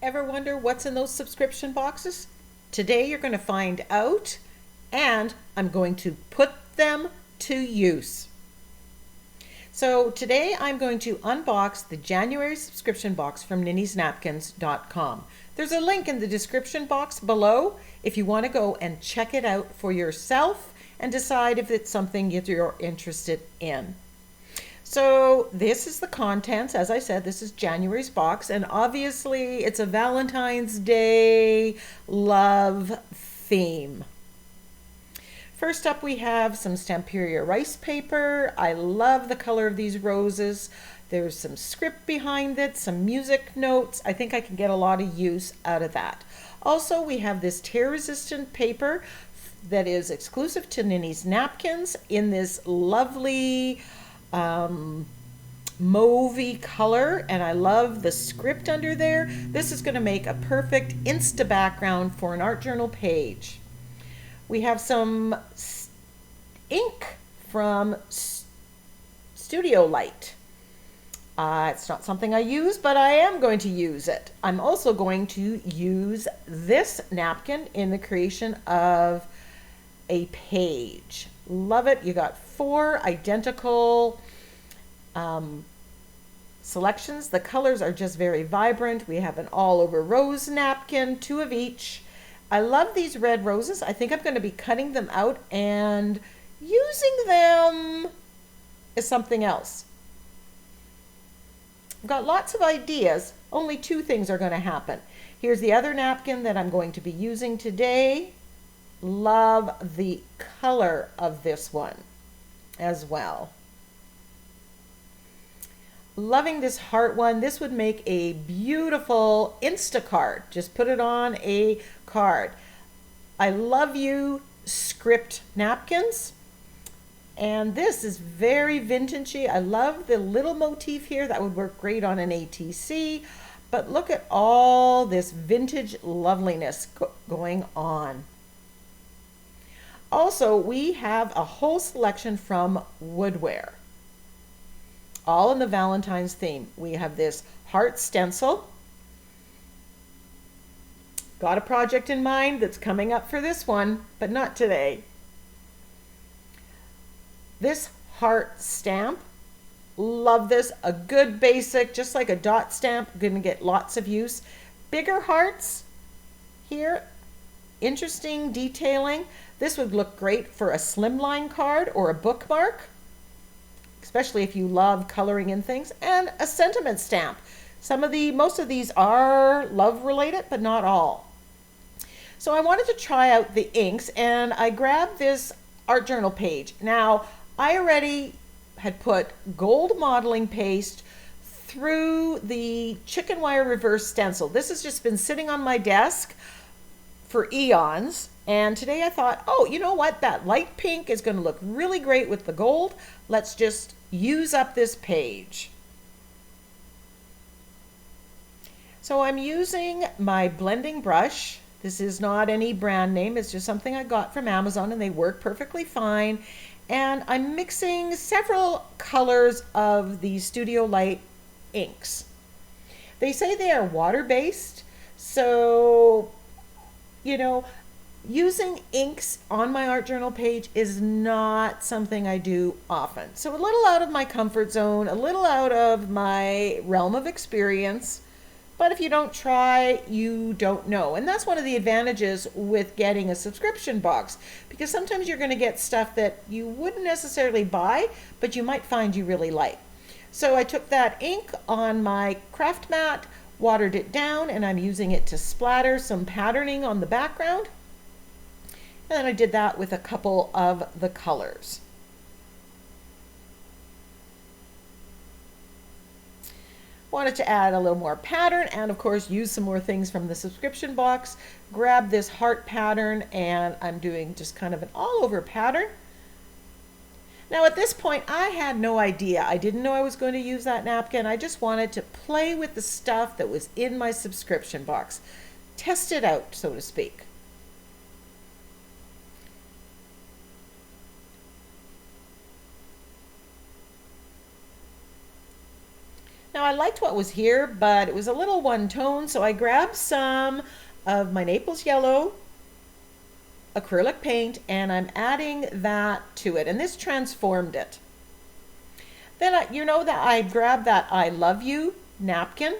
Ever wonder what's in those subscription boxes? Today you're going to find out, and I'm going to put them to use. So today I'm going to unbox the January subscription box from Ninnysnapkins.com. There's a link in the description box below if you want to go and check it out for yourself and decide if it's something you're interested in. So this is the contents. As I said, this is January's box, and obviously it's a Valentine's Day love theme. First up, we have some Stamperia rice paper. I love the color of these roses. There's some script behind it, some music notes. I think I can get a lot of use out of that. Also, we have this tear-resistant paper that is exclusive to Ninny's Napkins in this lovely mauvey color, and I love the script under there. This is going to make a perfect Insta background for an art journal page. We have some ink from Studio Light. It's not something I use, but I am going to use it. I'm also going to use this napkin in the creation of a page. Love it. You got 4 identical selections. The colors are just very vibrant. We have an all over rose napkin, 2 of each. I love these red roses. I think I'm going to be cutting them out and using them as something else. I've got lots of ideas. Only 2 things are going to happen. Here's the other napkin that I'm going to be using today. Love the color of this one as well. Loving this heart one. This would make a beautiful Instacard. Just put it on a card. I love you script napkins. And this is very vintagey. I love the little motif here. That would work great on an ATC. But look at all this vintage loveliness going on. Also, we have a whole selection from Woodware, all in the Valentine's theme. We have this heart stencil. Got a project in mind that's coming up for this one, but not today. This heart stamp, love this. A good basic, just like a dot stamp, gonna get lots of use. Bigger hearts here, interesting detailing. This would look great for a slimline card or a bookmark, especially if you love coloring in things, and a sentiment stamp. Most of these are love related, but not all. So I wanted to try out the inks, and I grabbed this art journal page. Now, I already had put gold modeling paste through the chicken wire reverse stencil. This has just been sitting on my desk for eons. And today I thought, oh, you know what? That light pink is going to look really great with the gold. Let's just use up this page. So I'm using my blending brush. This is not any brand name. It's just something I got from Amazon, and they work perfectly fine. And I'm mixing several colors of the Studio Light inks. They say they are water-based, so, you know, using inks on my art journal page is not something I do often. So a little out of my comfort zone, a little out of my realm of experience. But if you don't try, you don't know. And that's one of the advantages with getting a subscription box, because sometimes you're going to get stuff that you wouldn't necessarily buy, but you might find you really like. So I took that ink on my craft mat, watered it down, and I'm using it to splatter some patterning on the background. And then I did that with a couple of the colors. Wanted to add a little more pattern and of course use some more things from the subscription box. Grab this heart pattern, and I'm doing just kind of an all over pattern. Now at this point I had no idea. I didn't know I was going to use that napkin. I just wanted to play with the stuff that was in my subscription box. Test it out, so to speak. Now I liked what was here, but it was a little one tone, so I grabbed some of my Naples yellow acrylic paint and I'm adding that to it, and this transformed it. Then you know that I grabbed that I love you napkin,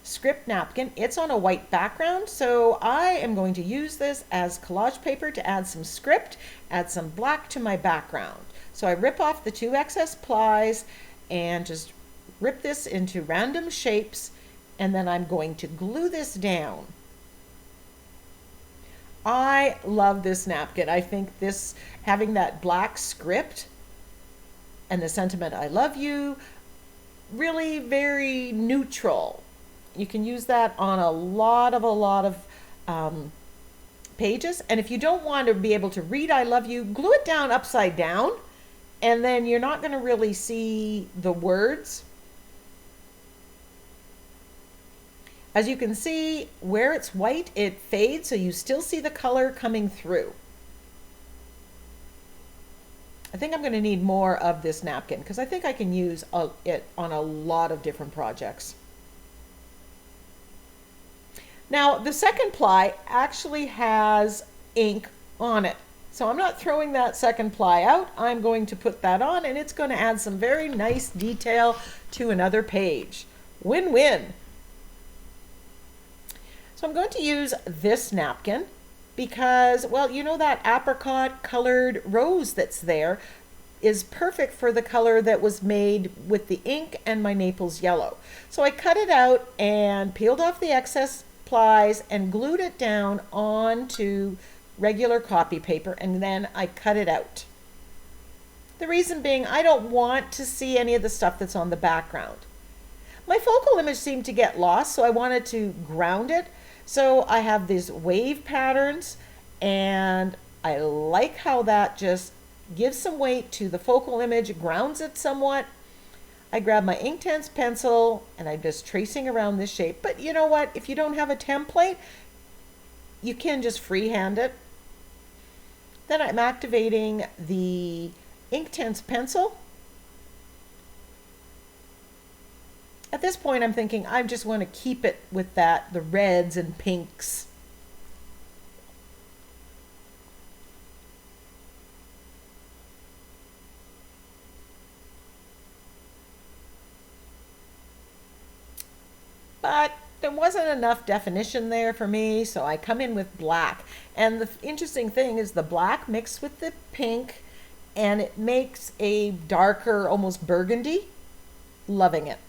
script napkin. It's on a white background, so I am going to use this as collage paper to add some script, add some black to my background. So I rip off the 2 excess plies and just rip this into random shapes, and then I'm going to glue this down. I love this napkin. I think this, having that black script and the sentiment I love you, really very neutral. You can use that on a lot of pages. And if you don't want to be able to read I love you, glue it down upside down, and then you're not going to really see the words. As you can see, where it's white, it fades, so you still see the color coming through. I think I'm going to need more of this napkin because I think I can use it on a lot of different projects. Now, the second ply actually has ink on it. So I'm not throwing that second ply out. I'm going to put that on, and it's going to add some very nice detail to another page. Win-win. So I'm going to use this napkin because, well, you know that apricot colored rose that's there is perfect for the color that was made with the ink and my Naples yellow. So I cut it out and peeled off the excess plies and glued it down onto regular copy paper, and then I cut it out. The reason being, I don't want to see any of the stuff that's on the background. My focal image seemed to get lost, so I wanted to ground it. So I have these wave patterns, and I like how that just gives some weight to the focal image, grounds it somewhat. I grab my Inktense pencil and I'm just tracing around this shape. But you know what? If you don't have a template, you can just freehand it. Then I'm activating the Inktense pencil. At this point, I'm thinking I just want to keep it with the reds and pinks. But there wasn't enough definition there for me, so I come in with black. And the interesting thing is the black mixed with the pink, and it makes a darker, almost burgundy. Loving it.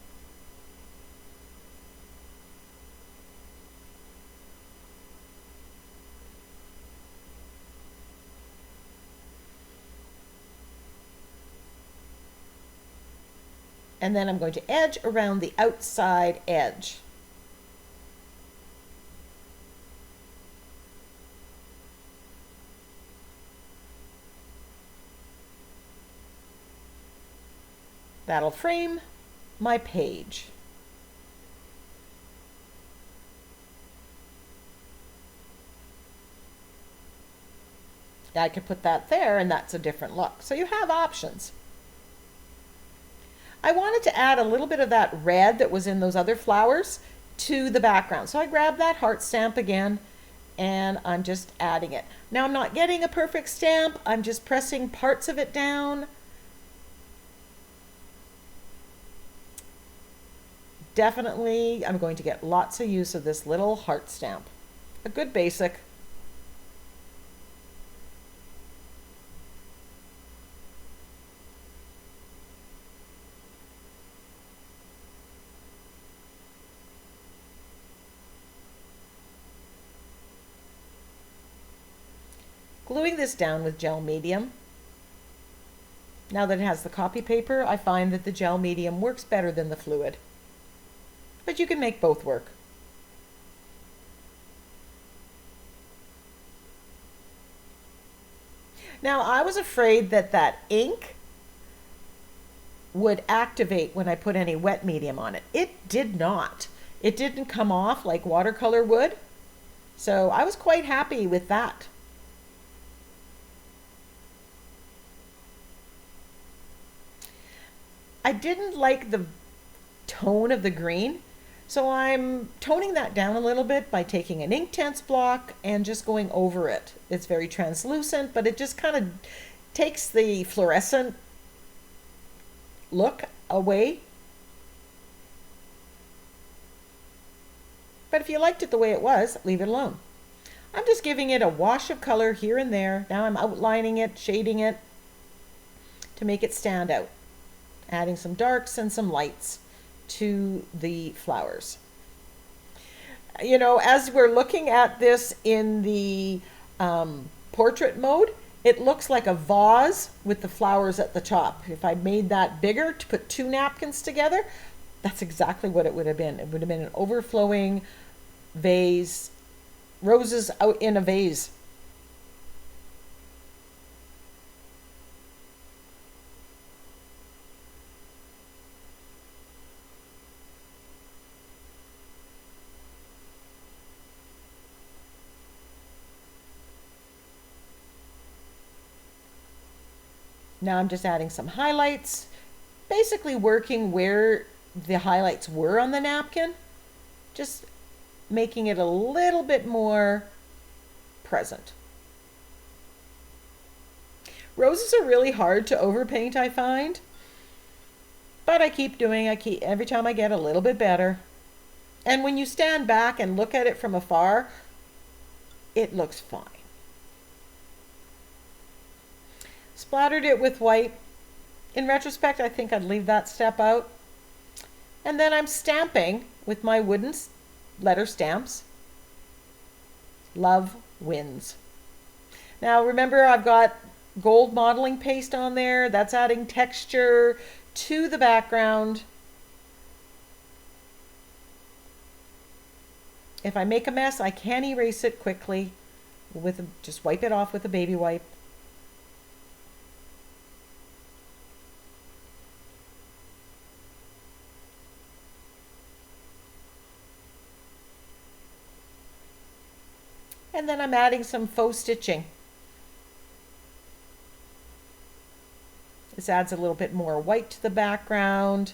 And then I'm going to edge around the outside edge. That'll frame my page. I could put that there and that's a different look. So you have options. I wanted to add a little bit of that red that was in those other flowers to the background. So I grabbed that heart stamp again and I'm just adding it. Now I'm not getting a perfect stamp. I'm just pressing parts of it down. Definitely, I'm going to get lots of use of this little heart stamp. A good basic. Gluing this down with gel medium. Now that it has the copy paper, I find that the gel medium works better than the fluid. But you can make both work. Now I was afraid that that ink would activate when I put any wet medium on it. It did not. It didn't come off like watercolor would. So I was quite happy with that. I didn't like the tone of the green. So I'm toning that down a little bit by taking an Inktense block and just going over it. It's very translucent, but it just kind of takes the fluorescent look away. But if you liked it the way it was, leave it alone. I'm just giving it a wash of color here and there. Now I'm outlining it, shading it to make it stand out. Adding some darks and some lights to the flowers. You know, as we're looking at this in the portrait mode, it looks like a vase with the flowers at the top. If I made that bigger to put two napkins together, that's exactly what it would have been. It would have been an overflowing vase, roses out in a vase. Now I'm just adding some highlights, basically working where the highlights were on the napkin, just making it a little bit more present. Roses are really hard to overpaint, I find, but I keep doing, every time I get a little bit better. And when you stand back and look at it from afar, it looks fine. Splattered it with white. In retrospect, I think I'd leave that step out. And then I'm stamping with my wooden letter stamps. Love wins. Now remember, I've got gold modeling paste on there. That's adding texture to the background. If I make a mess, I can erase it quickly with just wipe it off with a baby wipe. And then I'm adding some faux stitching. This adds a little bit more white to the background.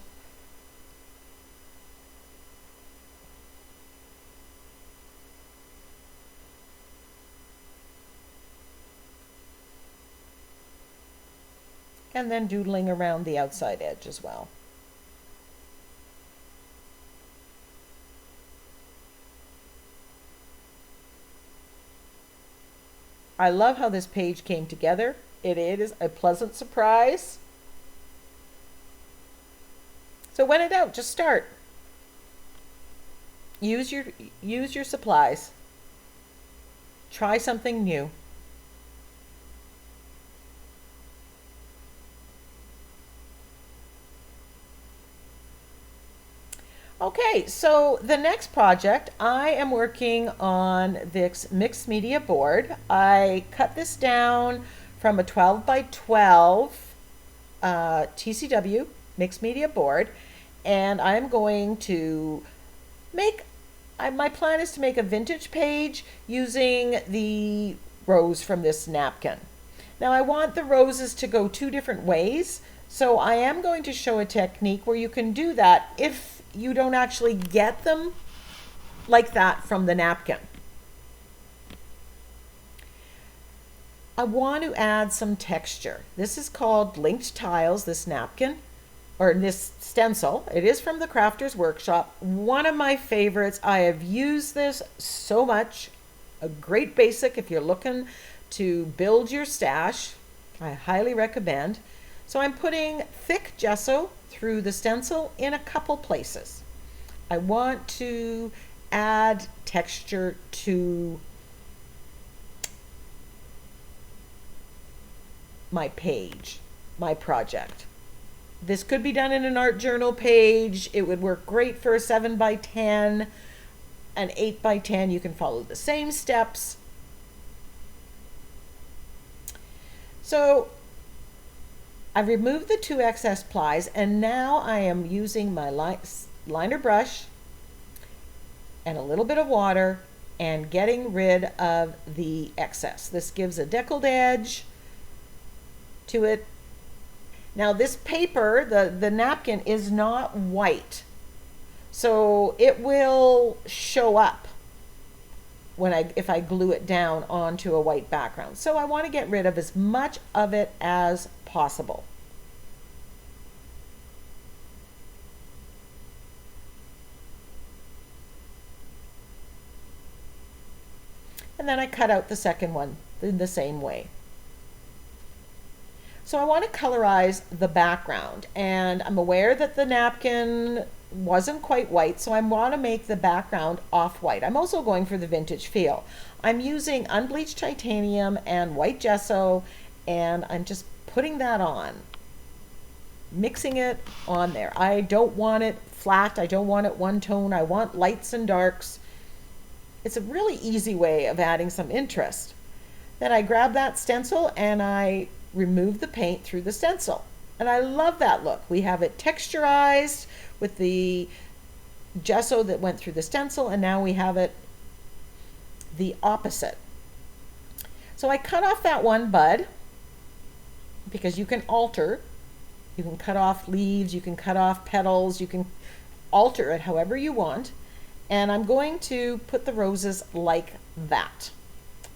And then doodling around the outside edge as well. I love how this page came together. It is a pleasant surprise. So when in doubt, just start. Use your supplies. Try something new. Okay, so the next project, I am working on this mixed media board. I cut this down from a 12 by 12 TCW mixed media board, and I'm going to make, my plan is to make a vintage page using the rose from this napkin. Now I want the roses to go two different ways, so I am going to show a technique where you can do that if you don't actually get them like that from the napkin. I want to add some texture. This is called Linked Tiles, this napkin, or this stencil. It is from the Crafter's Workshop. One of my favorites. I have used this so much. A great basic if you're looking to build your stash. I highly recommend. So I'm putting thick gesso through the stencil in a couple places. I want to add texture to my page, my project. This could be done in an art journal page. It would work great for a 7 by 10, an 8 by 10. You can follow the same steps. So I've removed the 2 excess plies, and now I am using my liner brush and a little bit of water and getting rid of the excess. This gives a deckled edge to it. Now this paper, the napkin, is not white. So it will show up if I glue it down onto a white background. So I want to get rid of as much of it as possible. And then I cut out the second one in the same way. So I want to colorize the background, and I'm aware that the napkin wasn't quite white, so I want to make the background off-white. I'm also going for the vintage feel. I'm using unbleached titanium and white gesso, and I'm just putting that on, mixing it on there. I don't want it flat, I don't want it one tone, I want lights and darks. It's a really easy way of adding some interest. Then I grab that stencil and I remove the paint through the stencil. And I love that look. We have it texturized with the gesso that went through the stencil, and now we have it the opposite. So I cut off that one bud, because you can alter. You can cut off leaves, you can cut off petals, you can alter it however you want. And I'm going to put the roses like that.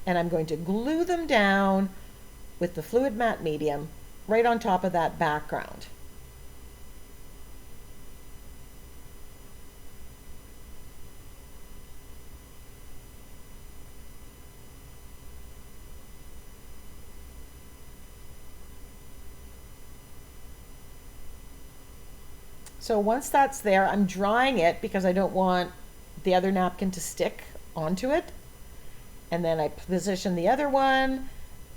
And I'm going to glue them down with the fluid matte medium right on top of that background. So once that's there, I'm drying it because I don't want the other napkin to stick onto it. And then I position the other one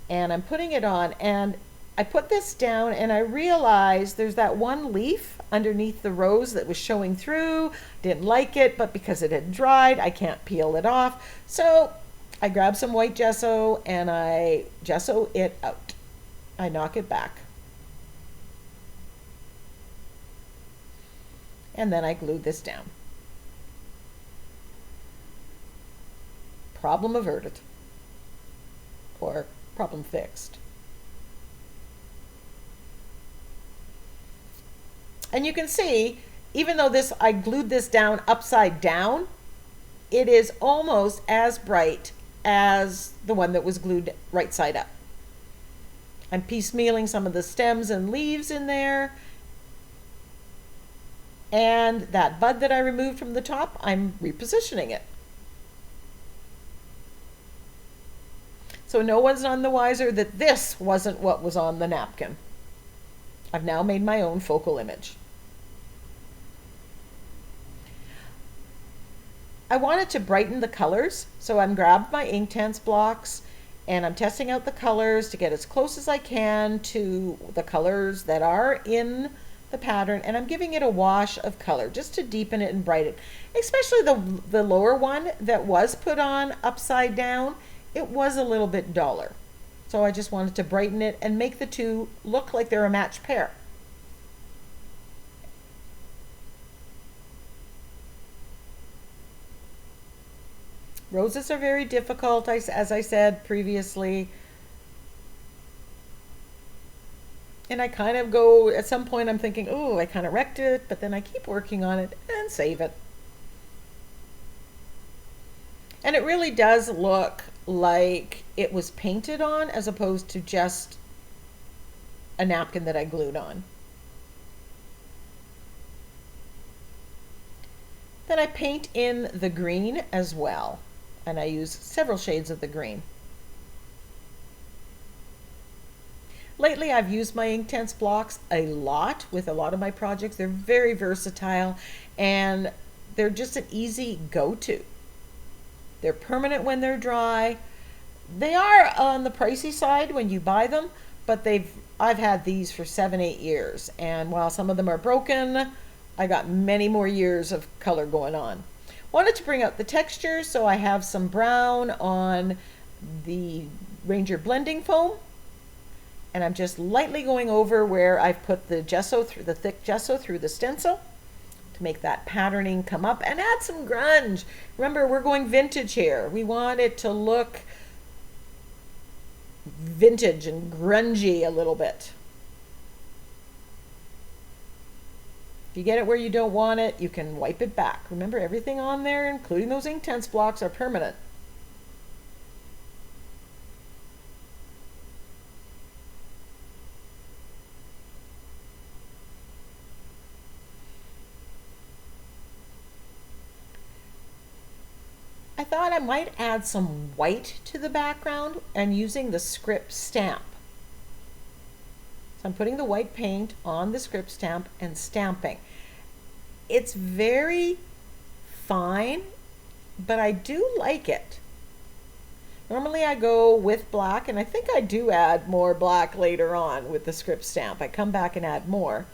and I'm putting it on, and I put this down and I realized there's that one leaf underneath the rose that was showing through. Didn't like it, but because it had dried, I can't peel it off. So I grab some white gesso and I gesso it out. I knock it back. And then I glue this down. Problem averted, or problem fixed. And you can see, even though I glued this down upside down, it is almost as bright as the one that was glued right side up. I'm piecemealing some of the stems and leaves in there. And that bud that I removed from the top, I'm repositioning it. So no one's none the wiser that this wasn't what was on the napkin. I've now made my own focal image. I wanted to brighten the colors, so I'm grabbed my Inktense blocks and I'm testing out the colors to get as close as I can to the colors that are in the pattern, and I'm giving it a wash of color just to deepen it and brighten it. Especially the lower one that was put on upside down, it was a little bit duller. So I just wanted to brighten it and make the two look like they're a matched pair. Roses are very difficult, as I said previously. And I kind of go, at some point I'm thinking, oh, I kind of wrecked it, but then I keep working on it and save it. And it really does look like it was painted on as opposed to just a napkin that I glued on. Then I paint in the green as well, and I use several shades of the green. Lately I've used my Inktense blocks a lot with a lot of my projects. They're very versatile and they're just an easy go-to. They're permanent when they're dry. They are on the pricey side when you buy them, but I've had these for 7-8 years, and while some of them are broken, I got many more years of color going on. Wanted to bring out the texture, so I have some brown on the Ranger blending foam, and I'm just lightly going over where I've put the gesso through the thick gesso through the stencil to make that patterning come up and add some grunge. Remember, we're going vintage here. We want it to look vintage and grungy a little bit. If you get it where you don't want it, you can wipe it back. Remember, everything on there, including those Inktense blocks, are permanent. I thought I might add some white to the background and using the script stamp. So I'm putting the white paint on the script stamp and stamping. It's very fine, but I do like it. Normally I go with black, and I think I do add more black later on with the script stamp. I come back and add more,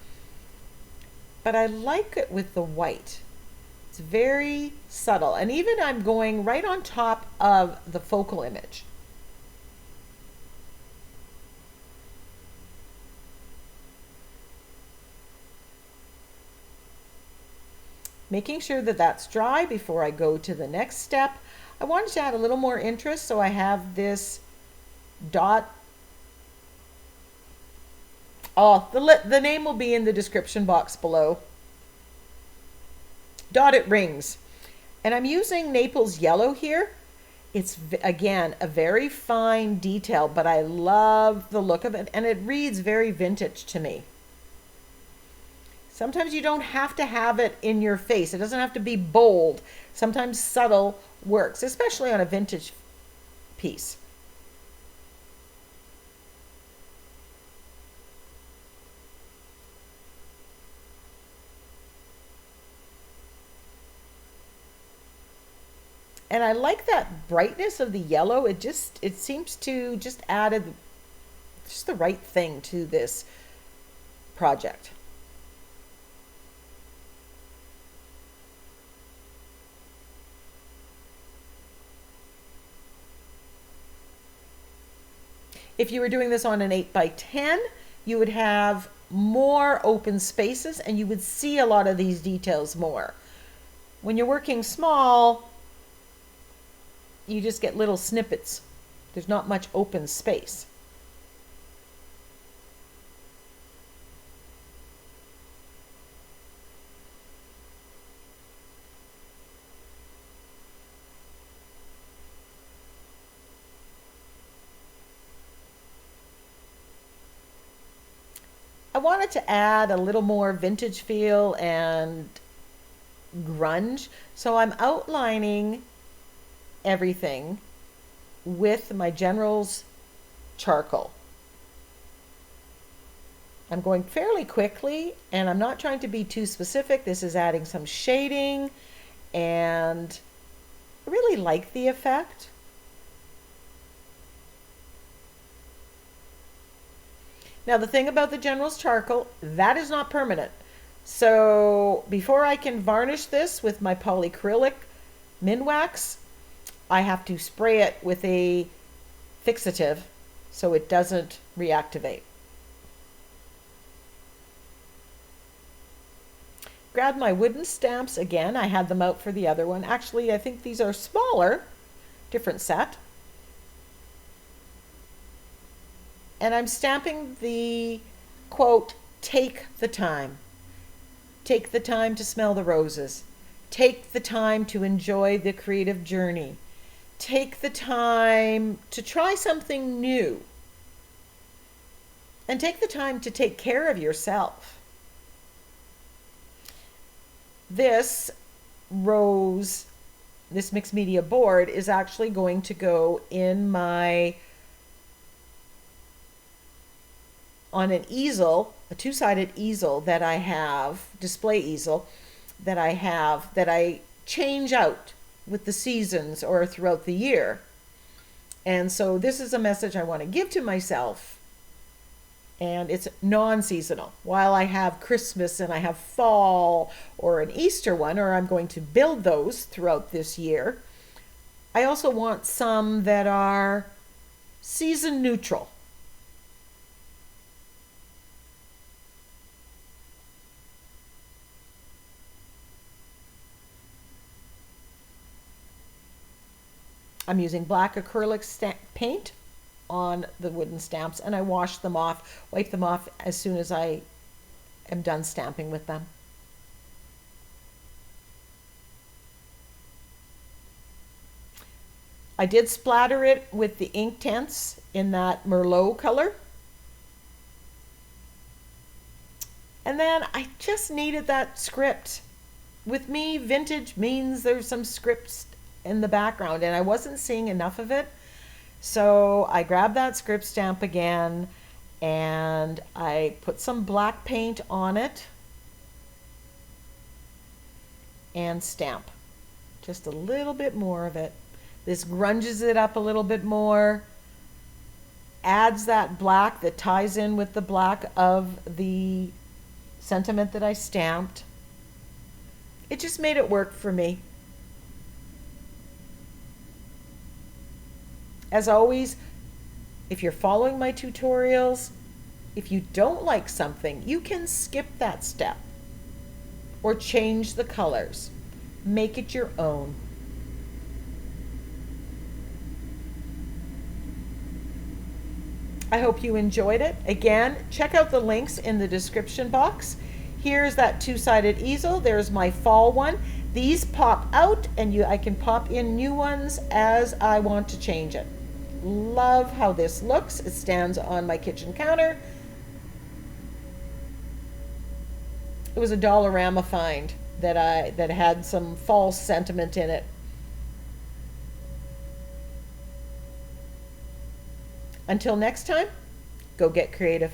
but I like it with the white. It's very subtle, and even I'm going right on top of the focal image. Making sure that that's dry before I go to the next step. I wanted to add a little more interest, so I have this dot. Oh, the name will be in the description box below. Dotted rings. And I'm using Naples yellow here. It's, again, a very fine detail, but I love the look of it, and it reads very vintage to me. Sometimes you don't have to have it in your face. It doesn't have to be bold. Sometimes subtle works, especially on a vintage piece. And I like that brightness of the yellow. It seems to just added just the right thing to this project. If you were doing this on an 8x10, you would have more open spaces and you would see a lot of these details more. When you're working small, you just get little snippets. There's not much open space. I wanted to add a little more vintage feel and grunge, so I'm outlining everything with my General's charcoal. I'm going fairly quickly, and I'm not trying to be too specific. This is adding some shading, and I really like the effect. Now, the thing about the General's charcoal, that is not permanent. So before I can varnish this with my polyacrylic Minwax, I have to spray it with a fixative so it doesn't reactivate. Grabbed my wooden stamps again. I had them out for the other one. Actually, I think these are smaller, different set. And I'm stamping the quote, "Take the time." Take the time to smell the roses. Take the time to enjoy the creative journey. Take the time to try something new. And take the time to take care of yourself. This rose, this mixed media board is actually going to go in my, on an easel, a two-sided easel that I have, display easel that I change out with the seasons or throughout the year. And so this is a message I want to give to myself, and it's non-seasonal. While I have Christmas and I have fall or an Easter one, or I'm going to build those throughout this year, I also want some that are season neutral. I'm using black acrylic paint on the wooden stamps, and I wash them off, wipe them off as soon as I am done stamping with them. I did splatter it with the ink tints in that Merlot color. And then I just needed that script. With me, vintage means there's some scripts in the background, and I wasn't seeing enough of it. So I grabbed that script stamp again, and I put some black paint on it and stamp. Just a little bit more of it. This grunges it up a little bit more, adds that black that ties in with the black of the sentiment that I stamped. It just made it work for me. As always, if you're following my tutorials, if you don't like something, you can skip that step or change the colors. Make it your own. I hope you enjoyed it. Again, check out the links in the description box. Here's that two-sided easel. There's my fall one. These pop out, and I can pop in new ones as I want to change it. Love how this looks. It stands on my kitchen counter. It was a Dollarama find that had some fall sentiment in it. Until next time, go get creative.